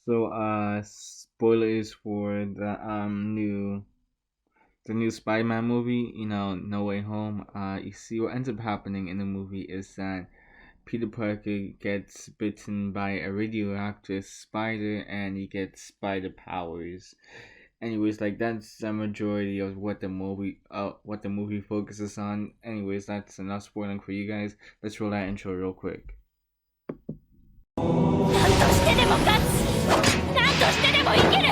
Spoilers for the new Spider-Man movie. No Way Home. You see what ends up happening in the movie is that Peter Parker gets bitten by a radioactive spider, and he gets spider powers. Anyways, like that's the majority of what the movie focuses on. Anyways, that's enough spoiling for you guys. Let's roll that intro real quick. 何としてでも勝つ。何としてでも生きる。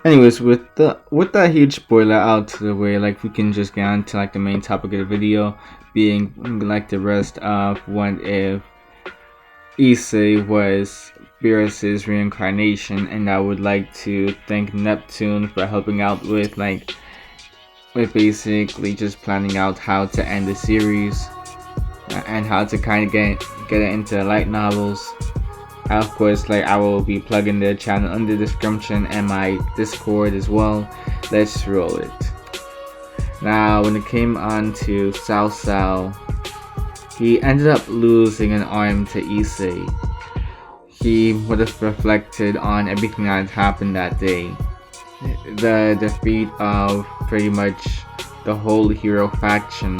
Anyways, with that huge spoiler out to the way, like we can just get on to like the main topic of the video, being like the rest of what if Issei was Beerus' reincarnation, and I would like to thank Neptune for helping out with basically just planning out how to end the series and how to kind of get it into light novels. Of course, like I will be plugging the channel in the description and my Discord as well. Let's roll it. Now, when it came on to Cao, he ended up losing an arm to Issei. He would have reflected on everything that had happened that day. The defeat of pretty much the whole hero faction.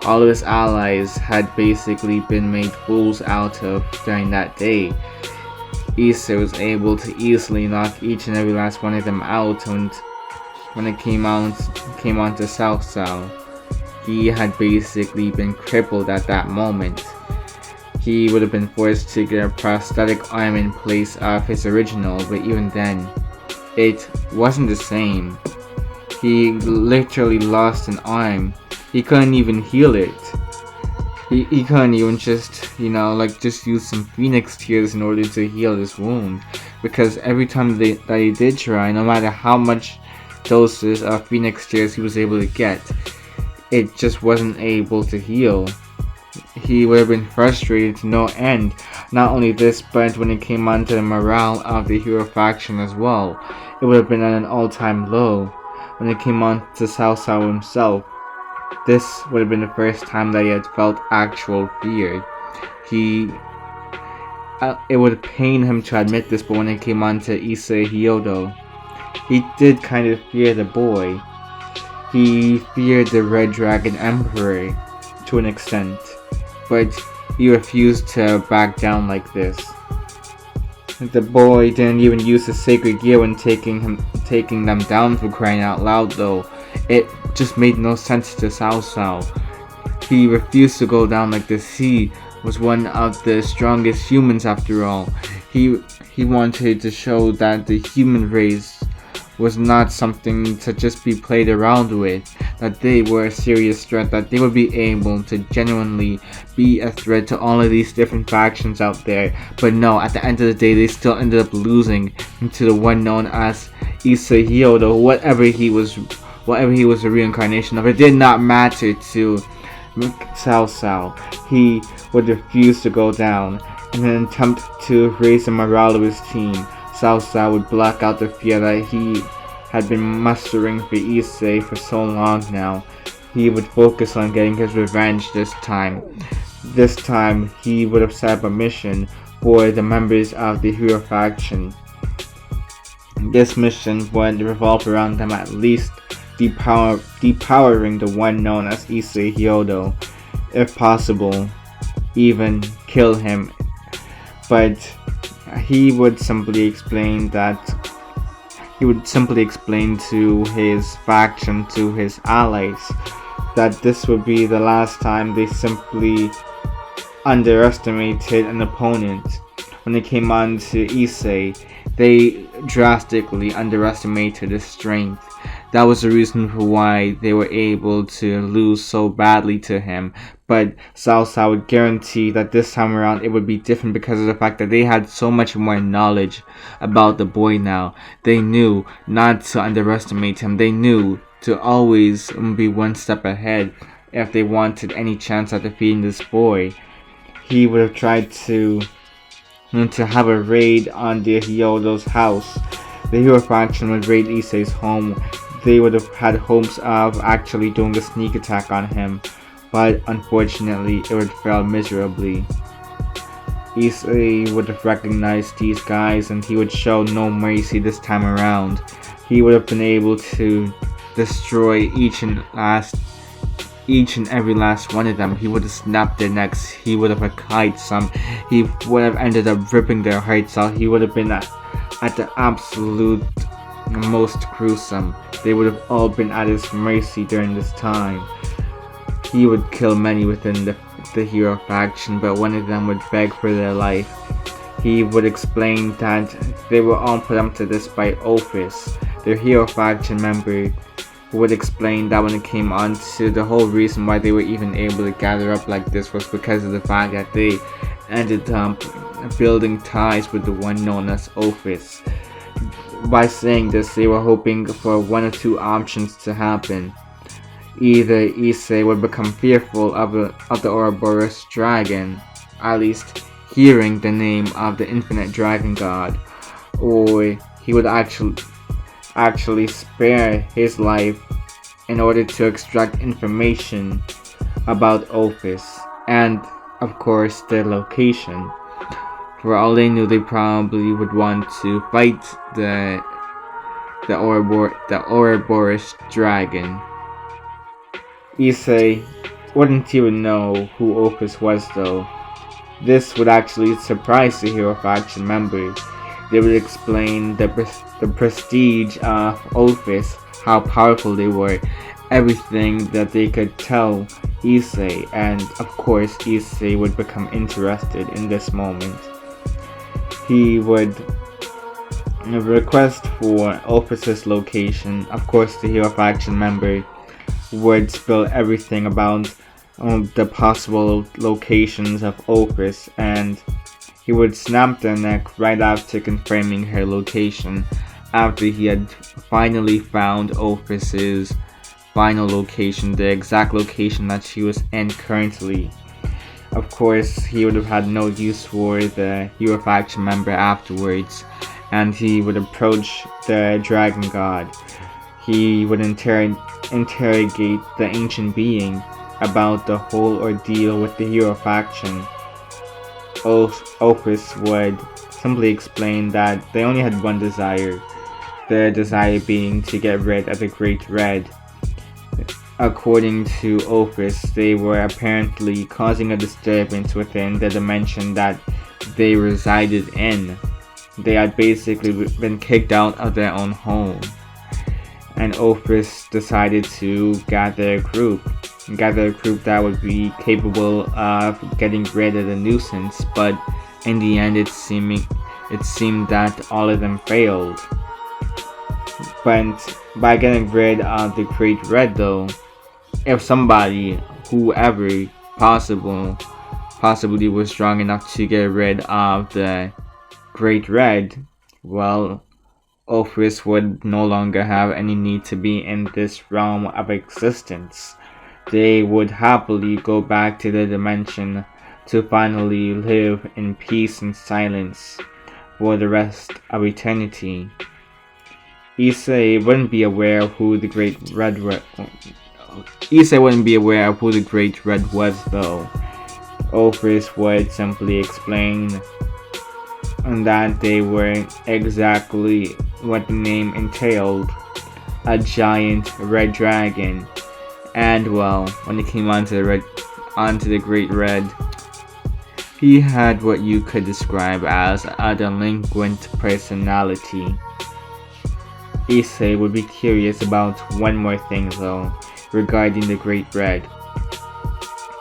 All of his allies had basically been made fools out of during that day. Issei was able to easily knock each and every last one of them out, and when it came on to Cao, he had basically been crippled at that moment. He would have been forced to get a prosthetic arm in place of his original, but even then, it wasn't the same. He literally lost an arm. He couldn't even heal it. He couldn't even just use some Phoenix tears in order to heal this wound. Because every time that he did try, no matter how much doses of Phoenix tears he was able to get, it just wasn't able to heal. He would have been frustrated to no end. Not only this, but when it came on to the morale of the hero faction as well, it would have been at an all-time low. When it came on to Cao himself, this would have been the first time that he had felt actual fear. It would pain him to admit this, but when it came on to Issei Hyodo, he did kind of fear the boy. He feared the Red Dragon Emperor to an extent, but he refused to back down like this. The boy didn't even use his sacred gear when taking them down, for crying out loud though. It just made no sense to Cao. He refused to go down like this. He was one of the strongest humans after all. He wanted to show that the human race was not something to just be played around with, that they were a serious threat, that they would be able to genuinely be a threat to all of these different factions out there. But no, at the end of the day, they still ended up losing to the one known as Issei Hyodo, whatever he was a reincarnation of. It did not matter to Cao. He would refuse to go down. In an attempt to raise the morale of his team, Cao would block out the fear that he had been mustering for Issei for so long now. He would focus on getting his revenge this time. This time, he would have set up a mission for the members of the hero faction. This mission would revolve around them at least depowering the one known as Issei Hyodo, if possible, even kill him. But he would simply explain to his faction, to his allies, that this would be the last time they simply underestimated an opponent. When it came on to Issei, they drastically underestimated his strength. That was the reason for why they were able to lose so badly to him. But Cao would guarantee that this time around it would be different because of the fact that they had so much more knowledge about the boy now. They knew not to underestimate him. They knew to always be one step ahead if they wanted any chance at defeating this boy. He would have tried to have a raid on the Hyodo's house. The hero faction would raid Issei's home. They would have had hopes of actually doing a sneak attack on him, but unfortunately it would fail miserably. Issei would have recognized these guys and he would show no mercy this time around. He would have been able to destroy each and every last one of them. He would have snapped their necks. He would have kited some. He would have ended up ripping their hearts out. He would have been at the absolute most gruesome. They would have all been at his mercy during this time. He would kill many within the hero faction, but one of them would beg for their life. He would explain that they were all put up to this by Ophis, their hero faction member, who would explain that when it came on to the whole reason why they were even able to gather up like this was because of the fact that they ended up building ties with the one known as Ophis. By saying this, they were hoping for one or two options to happen. Either Issei would become fearful of the Ouroboros dragon, at least hearing the name of the infinite dragon god, or he would actually spare his life in order to extract information about Ophis and, of course, their location. For all they knew, they probably would want to fight the Ouroboros dragon. Issei wouldn't even know who Ophis was though. This would actually surprise the hero faction members. They would explain the prestige of Ophis, how powerful they were, everything that they could tell Issei, and of course Issei would become interested in this moment. He would request for Ophis's location. Of course, the hero faction member would spill everything about the possible locations of Ophis, and he would snap their neck right after confirming her location, after he had finally found Ophis's final location, the exact location that she was in currently. Of course, he would have had no use for the hero faction member afterwards, and he would approach the dragon god. He would interrogate the ancient being about the whole ordeal with the hero faction. Ophis would simply explain that they only had one desire, their desire being to get rid of the Great Red. According to Ophis, they were apparently causing a disturbance within the dimension that they resided in. They had basically been kicked out of their own home. And Ophis decided to gather a group that would be capable of getting rid of the nuisance, but in the end it seemed that all of them failed. But by getting rid of the Great Red though, if somebody, whoever possibly was strong enough to get rid of the Great Red, well, Ophis would no longer have any need to be in this realm of existence. They would happily go back to the dimension to finally live in peace and silence for the rest of eternity. Issei wouldn't be aware of who the Great Red was though. Ophis would simply explain that they were exactly what the name entailed, a giant red dragon. And well, when it came onto the Great Red, he had what you could describe as a delinquent personality. Issei would be curious about one more thing though, regarding the Great Red.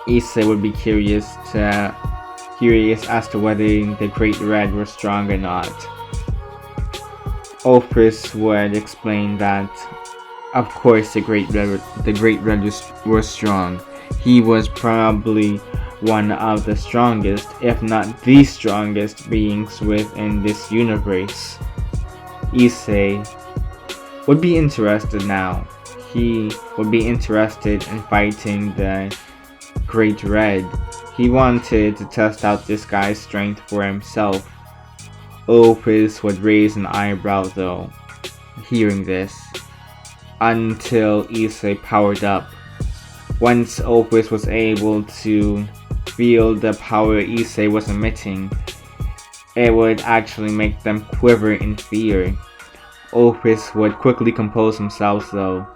Issei would be curious as to whether the Great Red was strong or not. Ophis would explain that, of course, the Great Red was strong. He was probably one of the strongest, if not the strongest, beings within this universe. Issei would be interested now. he would be interested in fighting the Great Red. He wanted to test out this guy's strength for himself. Ophis would raise an eyebrow though, hearing this, until Issei powered up. Once Ophis was able to feel the power Issei was emitting, it would actually make them quiver in fear. Ophis would quickly compose himself though.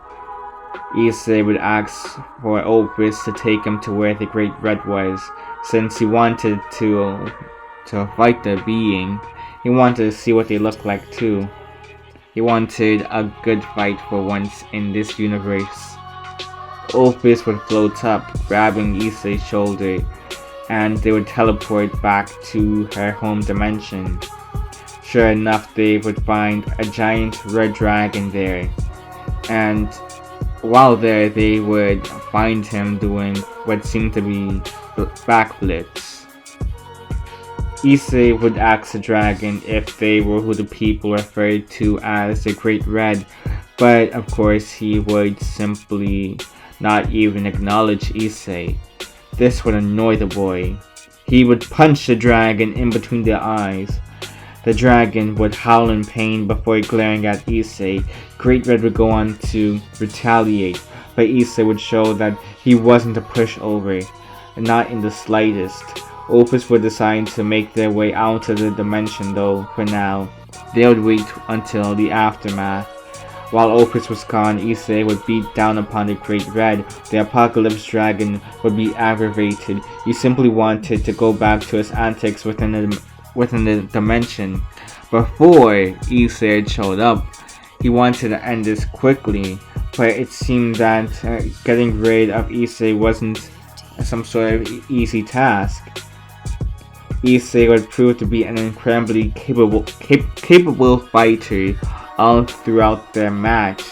Issei would ask for Ophis to take him to where the Great Red was, since he wanted to fight the being. He wanted to see what they looked like too. He wanted a good fight for once in this universe. Ophis would float up, grabbing Issei's shoulder, and they would teleport back to her home dimension. Sure enough, they would find a giant red dragon there, and while there, they would find him doing what seemed to be backflips. Issei would ask the dragon if they were who the people referred to as the Great Red, but of course he would simply not even acknowledge Issei. This would annoy the boy. He would punch the dragon in between the eyes. The dragon would howl in pain before glaring at Issei. Great Red would go on to retaliate, but Issei would show that he wasn't a pushover, not in the slightest. Ophis would decide to make their way out of the dimension though. For now, they would wait until the aftermath. While Ophis was gone, Issei would beat down upon the Great Red. The Apocalypse Dragon would be aggravated. He simply wanted to go back to his antics within the dimension. Before Issei had showed up, he wanted to end this quickly, but it seemed that getting rid of Issei wasn't some sort of easy task. Issei would prove to be an incredibly capable fighter all throughout their match.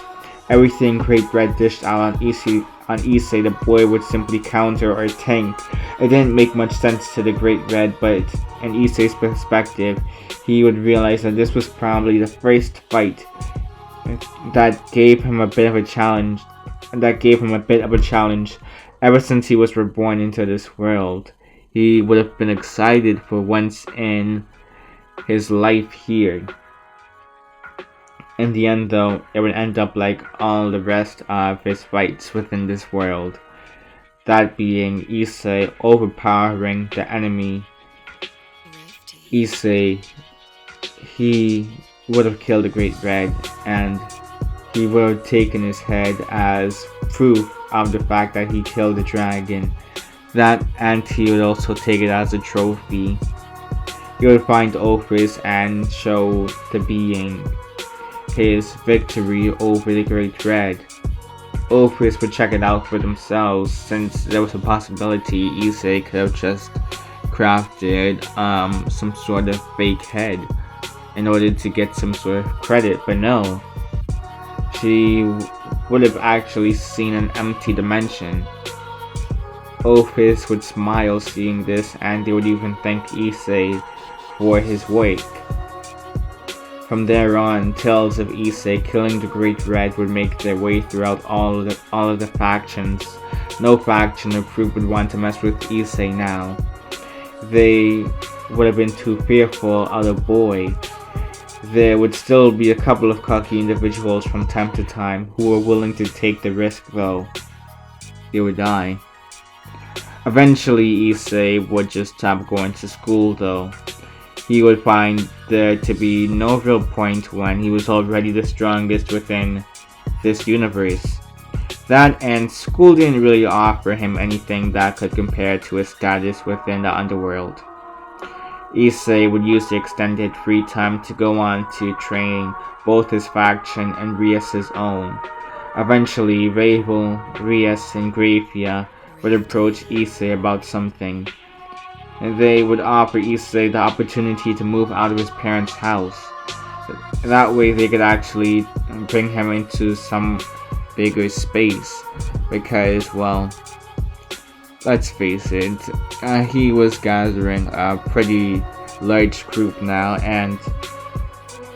Everything Great Red dished out on Issei, the boy would simply counter or tank. It didn't make much sense to the Great Red, but in Issei's perspective, he would realize that this was probably the first fight that gave him a bit of a challenge. Ever since he was reborn into this world. He would have been excited for once in his life here. In the end though, it would end up like all the rest of his fights within this world. That being Issei overpowering the enemy. Issei, he would have killed the Great Red, and he would have taken his head as proof of the fact that he killed the dragon. That, and he would also take it as a trophy. He would find Ophis and show the being his victory over the Great Red. Ophis would check it out for themselves, since there was a possibility Issei could have just crafted some sort of fake head in order to get some sort of credit, but no. She would have actually seen an empty dimension. Ophis would smile seeing this, and they would even thank Issei for his work. From there on, tales of Issei killing the Great Red would make their way throughout all of the factions. No faction or group would want to mess with Issei now. They would have been too fearful of the boy. There would still be a couple of cocky individuals from time to time who were willing to take the risk though. They would die. Eventually, Issei would just stop going to school though. He would find there to be no real point when he was already the strongest within this universe. That, and school didn't really offer him anything that could compare to his status within the underworld. Issei would use the extended free time to go on to train both his faction and Rias' own. Eventually, Ravel, Rias, and Grafia would approach Issei about something. They would offer Issei the opportunity to move out of his parents' house. That way they could actually bring him into some bigger space, because, well, let's face it, he was gathering a pretty large group now, and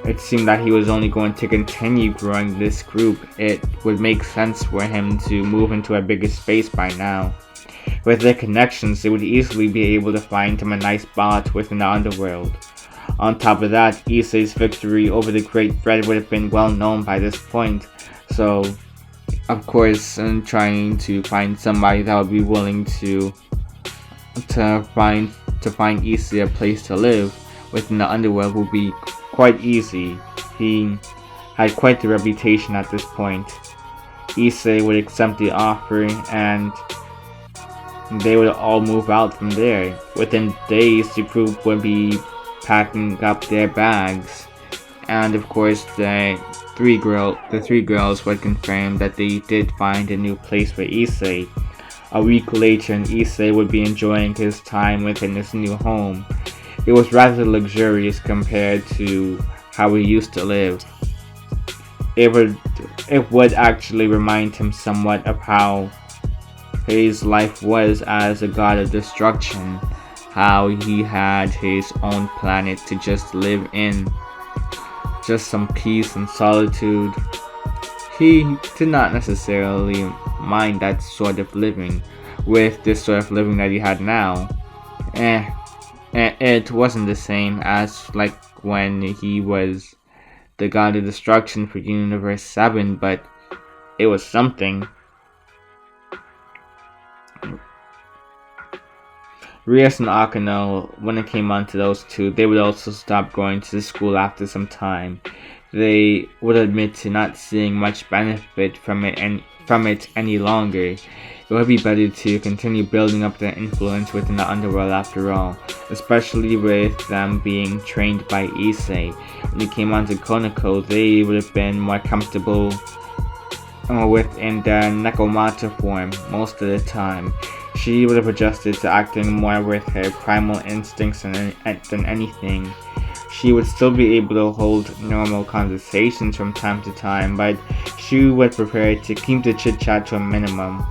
it seemed that he was only going to continue growing this group. It would make sense for him to move into a bigger space by now. With their connections, they would easily be able to find him a nice spot within the underworld. On top of that, Issei's victory over the Great Red would have been well known by this point, so of course trying to find somebody that would be willing to find Issei a place to live within the underworld would be quite easy. He had quite the reputation at this point. Issei would accept the offer and they would all move out from there. Within days, the group would be packing up their bags, and of course the three girls would confirm that they did find a new place for Issei. A week later, Issei would be enjoying his time within his new home. It was rather luxurious compared to how he used to live. It would actually remind him somewhat of how his life was as a god of destruction, how he had his own planet to just live in, just some peace and solitude. He did not necessarily mind that sort of living. With this sort of living that he had now, it wasn't the same as like when he was the god of destruction for Universe 7, but it was something. Rias and Akano, when it came on to those two, they would also stop going to the school after some time. They would admit to not seeing much benefit from it any longer. It would be better to continue building up their influence within the underworld after all, especially with them being trained by Issei. When it came on to Konako, they would have been more comfortable within their Nekomata form most of the time. She would have adjusted to acting more with her primal instincts than anything. She would still be able to hold normal conversations from time to time, but she would prefer to keep the chit-chat to a minimum.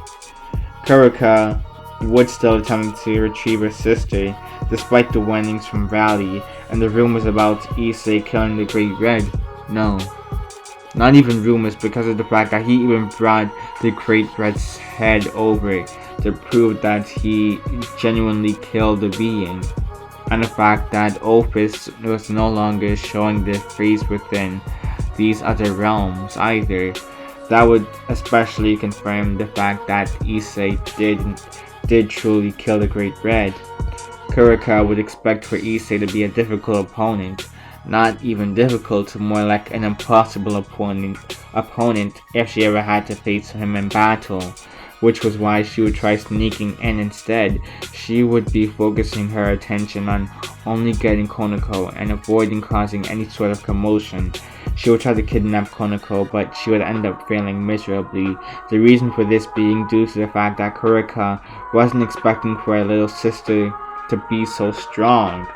Kurika would still attempt to retrieve her sister, despite the warnings from Rally and the rumors about Issei killing the Great Red. No, not even rumors, because of the fact that he even brought the Great Red's head over to prove that he genuinely killed the being, and the fact that Ophis was no longer showing their face within these other realms either. That would especially confirm the fact that Issei did truly kill the Great Red. Kurika would expect for Issei to be a difficult opponent. Not even difficult, more like an impossible opponent if she ever had to face him in battle, which was why she would try sneaking in instead. She would be focusing her attention on only getting Konako and avoiding causing any sort of commotion. She would try to kidnap Konako, but she would end up failing miserably. The reason for this being due to the fact that Kurika wasn't expecting for her little sister to be so strong.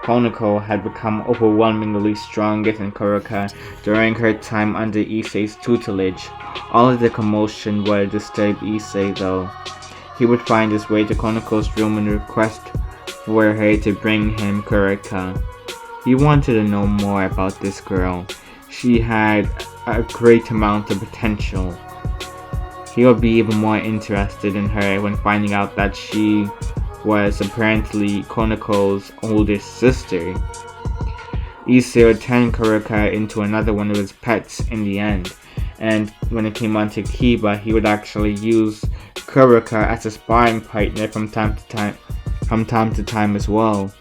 Konako had become overwhelmingly stronger than Kurika during her time under Issei's tutelage. All of the commotion would disturb Issei though. He would find his way to Konako's room and request for her to bring him Kurika. He wanted to know more about this girl. She had a great amount of potential. He would be even more interested in her when finding out that she was apparently Konako's oldest sister. Issei would turn Kurika into another one of his pets in the end, and when it came on to Kiba, he would actually use Kurika as a sparring partner from time to time as well.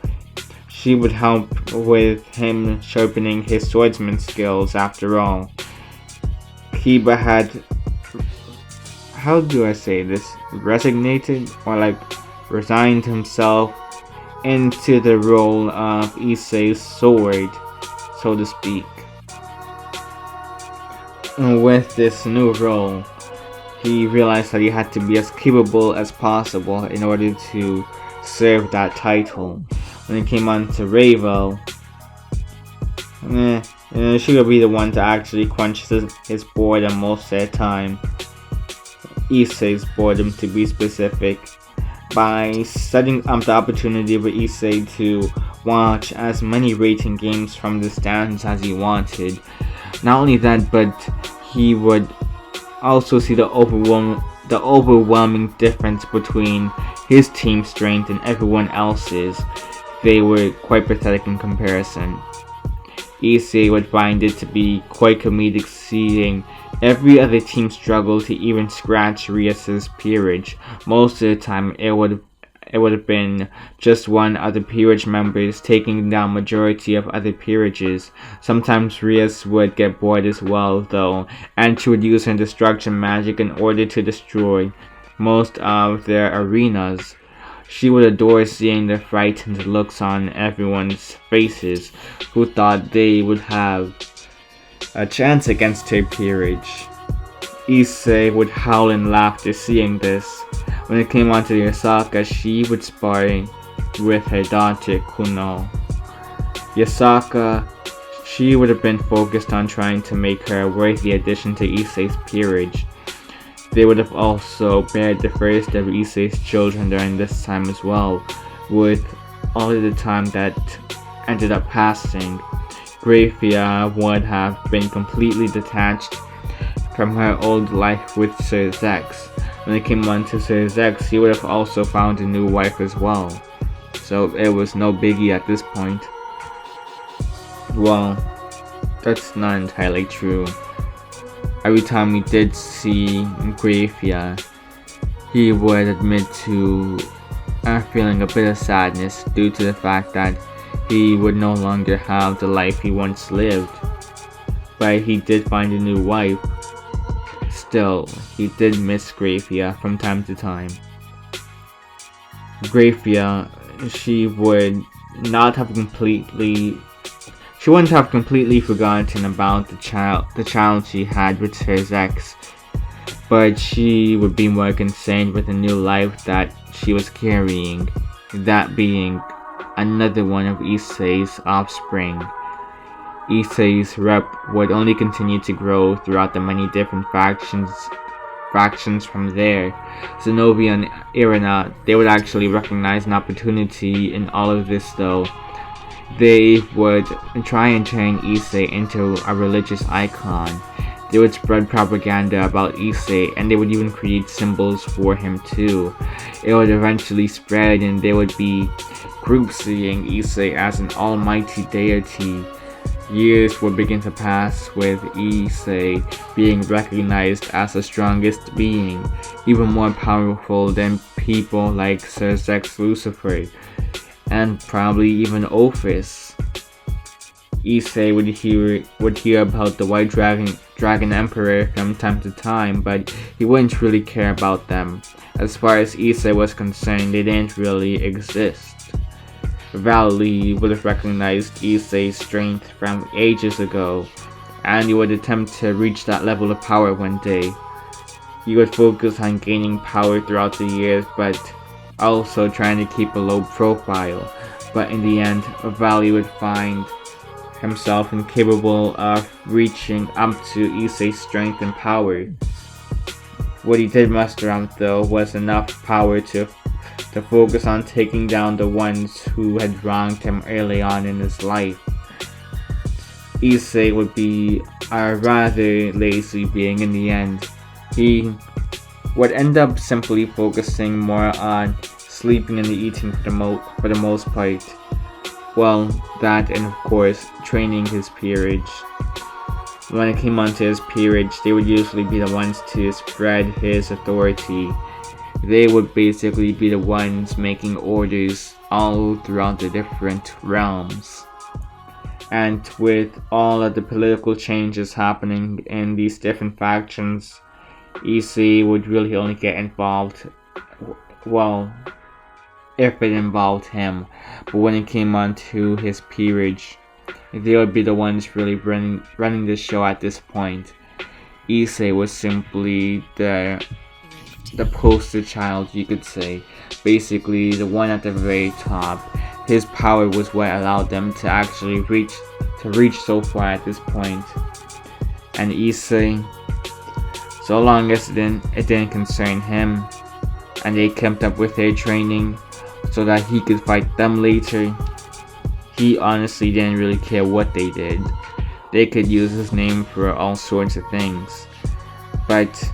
She would help with him sharpening his swordsman skills after all. Kiba had, how do I say this, resignated or resigned himself into the role of Issei's sword, so to speak. And with this new role, he realized that he had to be as capable as possible in order to serve that title. When it came on to Revo, she would be the one to actually quench his boredom most of the time. Issei's boredom, to be specific, by setting up the opportunity for Issei to watch as many rating games from the stands as he wanted. Not only that, but he would also see the overwhelming difference between his team's strength and everyone else's. They were quite pathetic in comparison. Issei would find it to be quite comedic seeing every other team struggle to even scratch Rias's peerage. Most of the time it would have been just one of the peerage members taking down majority of other peerages. Sometimes Rias would get bored as well though, and she would use her destruction magic in order to destroy most of their arenas. She would adore seeing the frightened looks on everyone's faces who thought they would have a chance against her peerage. Issei would howl in laughter seeing this. When it came on to Yasaka, she would spar with her daughter Kuno. Yasaka, she would have been focused on trying to make her a worthy addition to Issei's peerage. They would have also bared the first of Issei's children during this time as well, with all of the time that ended up passing. Grafia would have been completely detached from her old life with Sir Zex. When it came on to Sir Zex, he would have also found a new wife as well, so it was no biggie at this point. Well, that's not entirely true. Every time we did see Grafia, he would admit to feeling a bit of sadness due to the fact that he would no longer have the life he once lived. But he did find a new wife. Still, he did miss Grafia from time to time. Grafia, she wouldn't have completely forgotten about the child she had with Sir Zex, but she would be more concerned with the new life that she was carrying, that being another one of Issei's offspring. Issei's rep would only continue to grow throughout the many different factions from there. Zenobia and Irina, they would actually recognize an opportunity in all of this though. They would try and turn Issei into a religious icon. They would spread propaganda about Issei, and they would even create symbols for him too. It would eventually spread, and they would be groups seeing Issei as an almighty deity. Years would begin to pass with Issei being recognized as the strongest being, even more powerful than people like Sir Zex Lucifer, and probably even Ophis. Issei would hear about the White Dragon Emperor from time to time, but he wouldn't really care about them. As far as Issei was concerned, they didn't really exist. Valley would have recognized Issei's strength from ages ago, and he would attempt to reach that level of power one day. He would focus on gaining power throughout the years, but also trying to keep a low profile. But in the end, Valley would find himself incapable of reaching up to Issei's strength and power. What he did muster up though was enough power to focus on taking down the ones who had wronged him early on in his life. Issei would be a rather lazy being in the end. He would end up simply focusing more on sleeping and eating for the most part. Well, that and of course training his peerage. When it came onto his peerage, they would usually be the ones to spread his authority. They would basically be the ones making orders all throughout the different realms. And with all of the political changes happening in these different factions, Issei would really only get involved, well, if it involved him. But when it came on to his peerage, they would be the ones really running the show at this point. Issei was simply the poster child, you could say. Basically, the one at the very top. His power was what allowed them to actually reach so far at this point. And Issei, so long as it didn't concern him, and they kept up with their training so that he could fight them later, he honestly didn't really care what they did. They could use his name for all sorts of things, but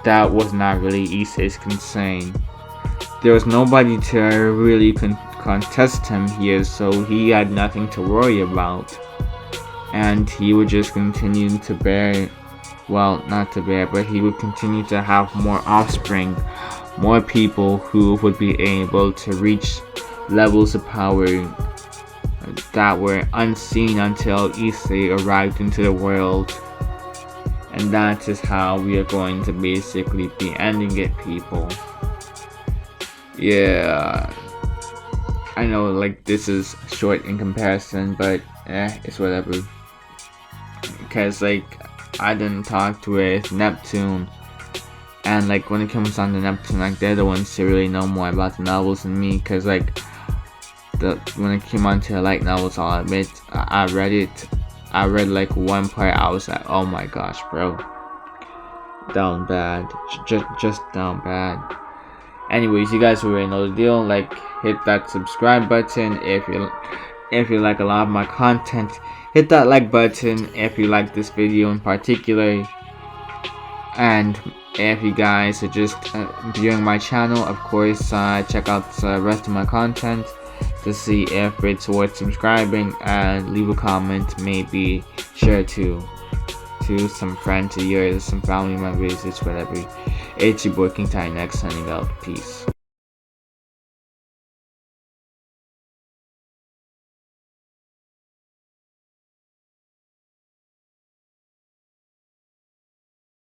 that was not really Issei's concern. There was nobody to really contest him here, so he had nothing to worry about. And he would just continue to bear, well, not to bear, but he would continue to have more offspring, more people who would be able to reach levels of power that were unseen until Issei arrived into the world. And that is how we are going to basically be ending it, people. Yeah, I know, like, this is short in comparison, but it's whatever. Because, like, I didn't talk with Neptune, and, like, when it comes down to Neptune, like, they're the ones to really know more about the novels than me. Because, like, when it came on to light novels, I'll admit, I read it. I read, like, one part, I was like, oh my gosh, bro, down bad, just down bad. Anyways, you guys already know the deal. Like, hit that subscribe button if you like a lot of my content. Hit that like button if you like this video in particular. And if you guys are just viewing my channel, of course, check out the rest of my content to see if it's worth subscribing, and leave a comment, maybe share to some friends of yours, some family members, it's whatever. It's your boy King Ty next, signing out. Peace.